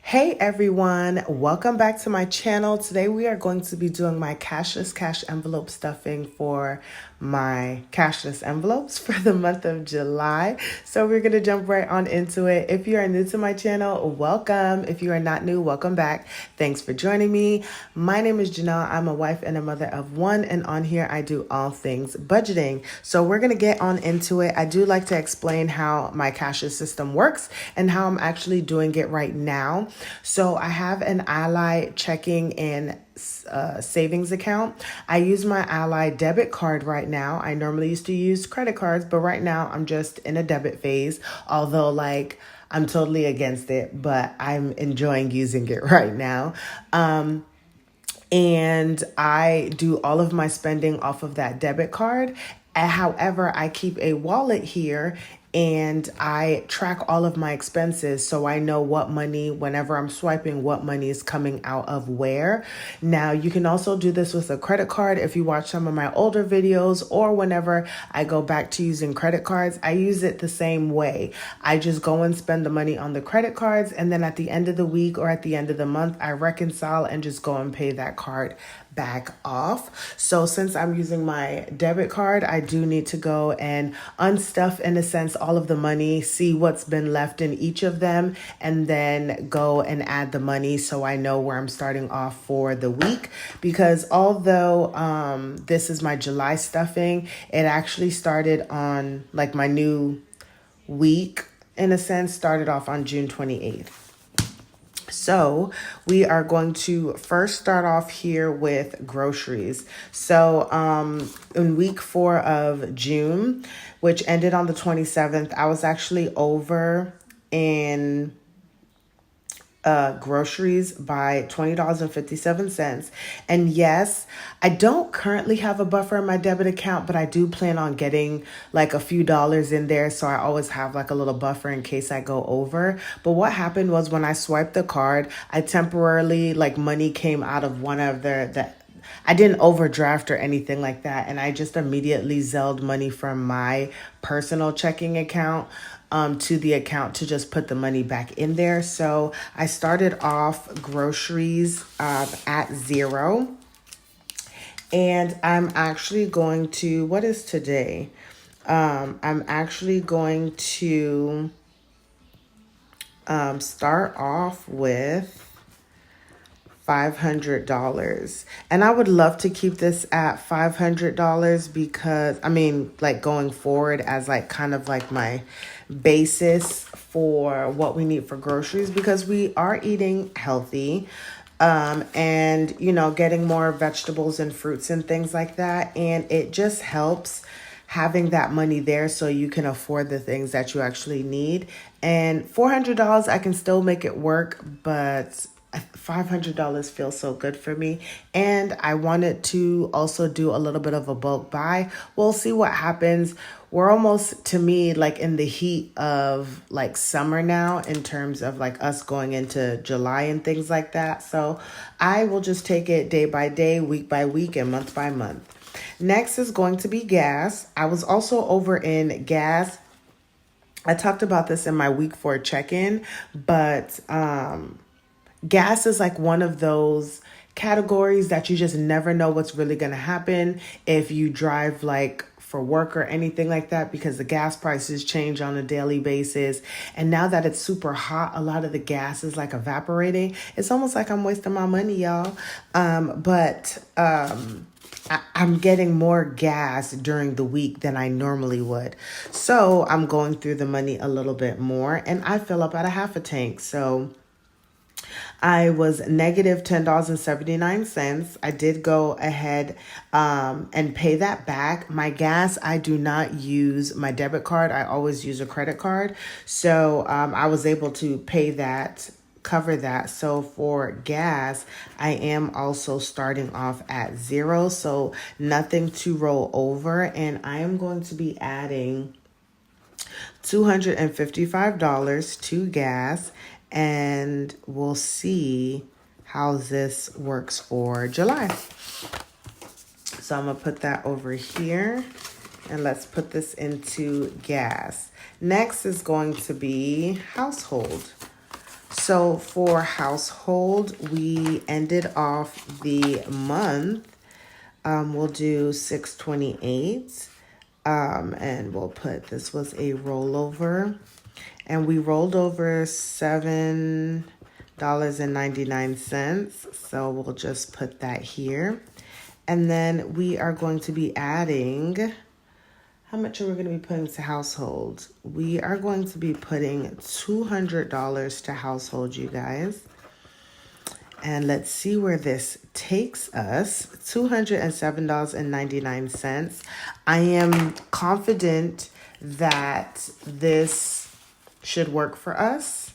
Hey everyone, welcome back to my channel. Today we are going to be doing my cashless cash envelope stuffing for my cashless envelopes for the month of July. So we're going to jump right on into it. If you are new to my channel, welcome. If you are not new, welcome back. Thanks for joining me. My name is Janelle. I'm a wife and a mother of one, and on here I do all things budgeting. So we're going to get on into it. I do like to explain how my cashless system works and how I'm actually doing it right now. So I have an Ally checking and savings account. I use my Ally debit card right now. I normally used to use credit cards, but right now I'm just in a debit phase. Although I'm totally against it, but I'm enjoying using it right now. And I do all of my spending off of that debit card. However, I keep a wallet here and I track all of my expenses so I know what money, whenever I'm swiping, what money is coming out of where. Now, you can also do this with a credit card. If you watch some of my older videos or whenever I go back to using credit cards, I use it the same way. I just go and spend the money on the credit cards, and then at the end of the week or at the end of the month, I reconcile and just go and pay that card back off. So since I'm using my debit card, I do need to go and unstuff, in a sense, all of the money, see what's been left in each of them, and then go and add the money so I know where I'm starting off for the week. Because although this is my July stuffing, it actually started on my new week, in a sense, started off on June 28th. So we are going to first start off here with groceries. So in week 4 of June, which ended on the 27th, I was actually over in groceries by $20.57. And yes, I don't currently have a buffer in my debit account, but I do plan on getting a few dollars in there. So I always have a little buffer in case I go over. But what happened was when I swiped the card, I temporarily, money came out of one of I didn't overdraft or anything like that. And I just immediately Zelled money from my personal checking account to the account to just put the money back in there. So I started off groceries at 0. And I'm actually going to, what is today? I'm actually going to start off with $500. And I would love to keep this at $500 because, going forward as my basis for what we need for groceries, because we are eating healthy and, getting more vegetables and fruits and things like that. And it just helps having that money there so you can afford the things that you actually need. And $400, I can still make it work, but $500 feels so good for me. And I wanted to also do a little bit of a bulk buy. We'll see what happens. We're almost, to me, in the heat of summer now in terms of us going into July and things like that. So I will just take it day by day, week by week, and month by month. Next is going to be gas. I was also over in gas. I talked about this in my week 4 check-in, but gas is one of those categories that you just never know what's really going to happen if you drive for work or anything like that, because the gas prices change on a daily basis. And now that it's super hot, a lot of the gas is evaporating. It's almost like I'm wasting my money, y'all. But I'm getting more gas during the week than I normally would. So I'm going through the money a little bit more, and I fill up at a half a tank. So I was negative $10.79. I did go ahead and pay that back. My gas, I do not use my debit card. I always use a credit card. So I was able to pay that, cover that. So for gas, I am also starting off at 0. So nothing to roll over. And I am going to be adding $255 to gas. And we'll see how this works for July. So I'm going to put that over here. And let's put this into gas. Next is going to be household. So for household, we ended off the month. We'll do 628. And we'll put, this was a rollover. And we rolled over $7.99. So we'll just put that here. And then we are going to be adding, how much are we going to be putting to household? We are going to be putting $200 to household, you guys. And let's see where this takes us. $207.99. I am confident that this should work for us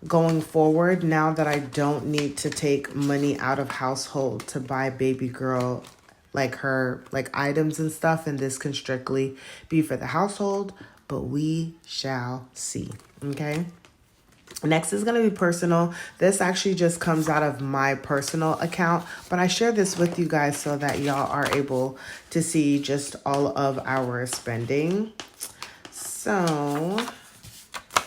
going forward, now that I don't need to take money out of household to buy baby girl like her like items and stuff, and this can strictly be for the household, but we shall see. Okay, next is going to be personal. This actually just comes out of my personal account, but I share this with you guys so that y'all are able to see just all of our spending. So,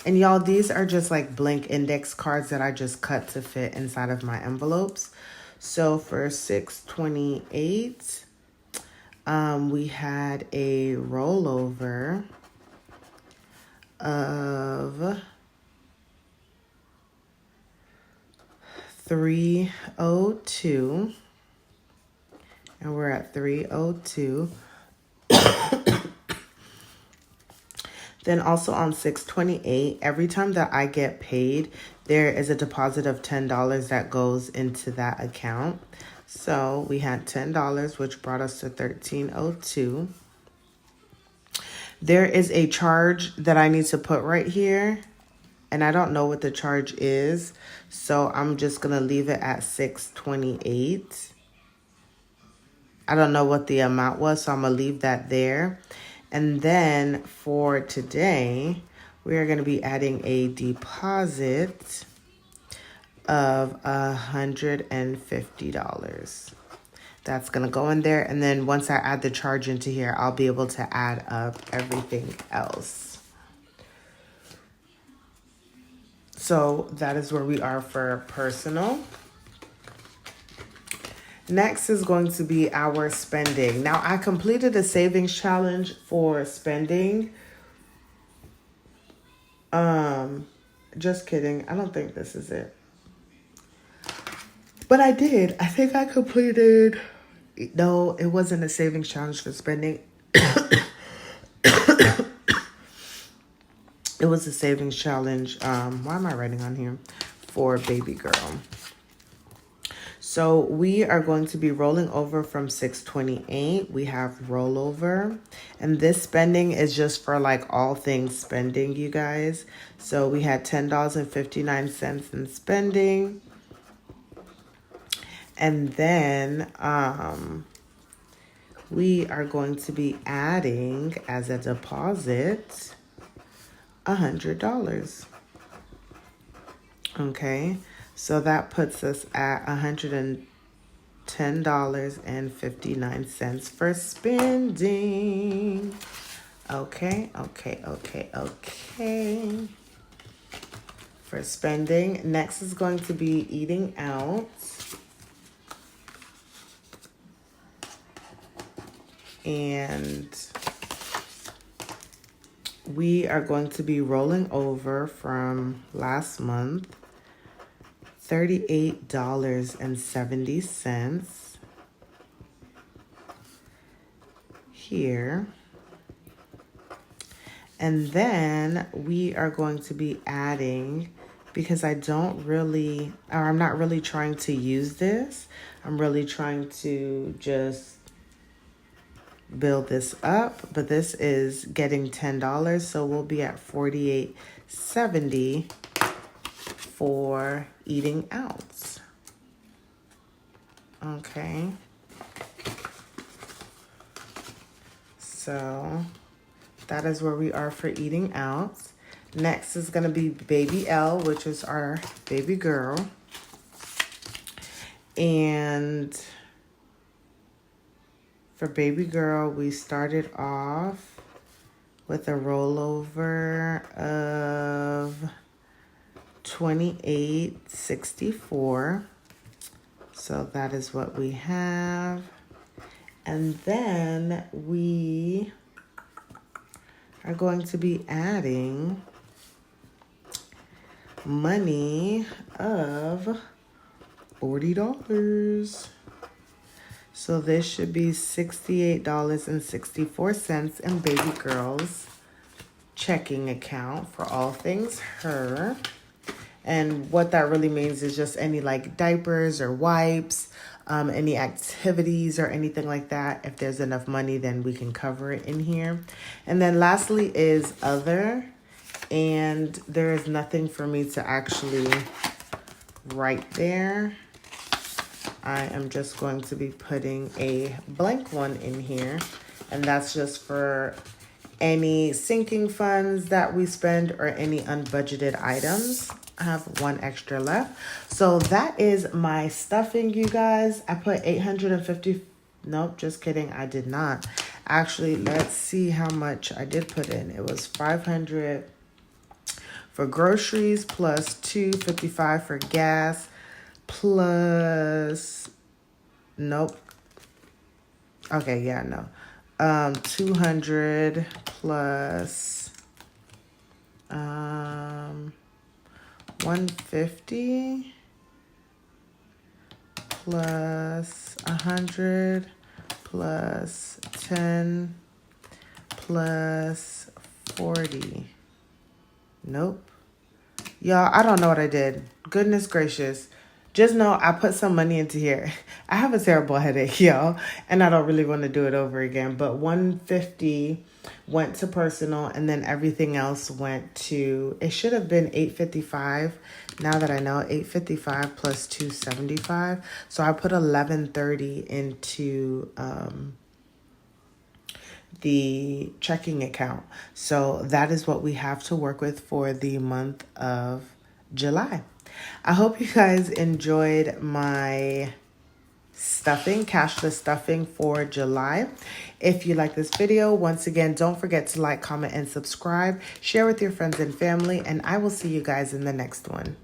and y'all, these are just like blank index cards that I just cut to fit inside of my envelopes. So for 628, we had a rollover of 302, and we're at 302. Then also on 628, every time that I get paid, there is a deposit of $10 that goes into that account. So we had $10, which brought us to 1302. There is a charge that I need to put right here, and I don't know what the charge is, so I'm just going to leave it at 628. I don't know what the amount was, so I'm going to leave that there. And then for today, we are going to be adding a deposit of $150. That's going to go in there. And then once I add the charge into here, I'll be able to add up everything else. So that is where we are for personal. Next is going to be our spending. Now, I completed a savings challenge for spending. Just kidding. I don't think this is it. But I did. I think I completed... No, it wasn't a savings challenge for spending. It was a savings challenge. Why am I writing on here? For baby girl. So we are going to be rolling over from 628. We have rollover. And this spending is just for like all things spending, you guys. So we had $10.59 in spending. And then we are going to be adding as a deposit $100. Okay. So that puts us at $110.59 for spending. Okay. For spending. Next is going to be eating out. And we are going to be rolling over from last month. $38.70 here. And then we are going to be adding, because I'm not really trying to use this. I'm really trying to just build this up, but this is getting $10, so we'll be at $48.70 for eating out. Okay. So that is where we are for eating out. Next is going to be baby L, which is our baby girl. And for baby girl, we started off with a rollover of $28.64. So that is what we have. And then we are going to be adding money of $40. So this should be $68.64 in baby girl's checking account for all things her. And what that really means is just any like diapers or wipes, any activities or anything like that. If there's enough money, then we can cover it in here. And then lastly is other. And there is nothing for me to actually write there. I am just going to be putting a blank one in here. And that's just for any sinking funds that we spend or any unbudgeted items. I have one extra left. So that is my stuffing, you guys. I put 850. Nope, just kidding. I did not. Actually, let's see how much I did put in. It was 500 for groceries plus 255 for gas plus, nope. Okay, yeah, no. 200 plus 150 plus 100 plus 10 plus 40. Nope. Y'all, I don't know what I did. Goodness gracious. Just know I put some money into here. I have a terrible headache, y'all, and I don't really want to do it over again. But 150 went to personal, and then everything else went to, it should have been 855. Now that I know, 855 plus 275. So I put 1130 into the checking account. So that is what we have to work with for the month of July. I hope you guys enjoyed my stuffing, cashless stuffing for July. If you like this video, once again, don't forget to like, comment, and subscribe. Share with your friends and family, and I will see you guys in the next one.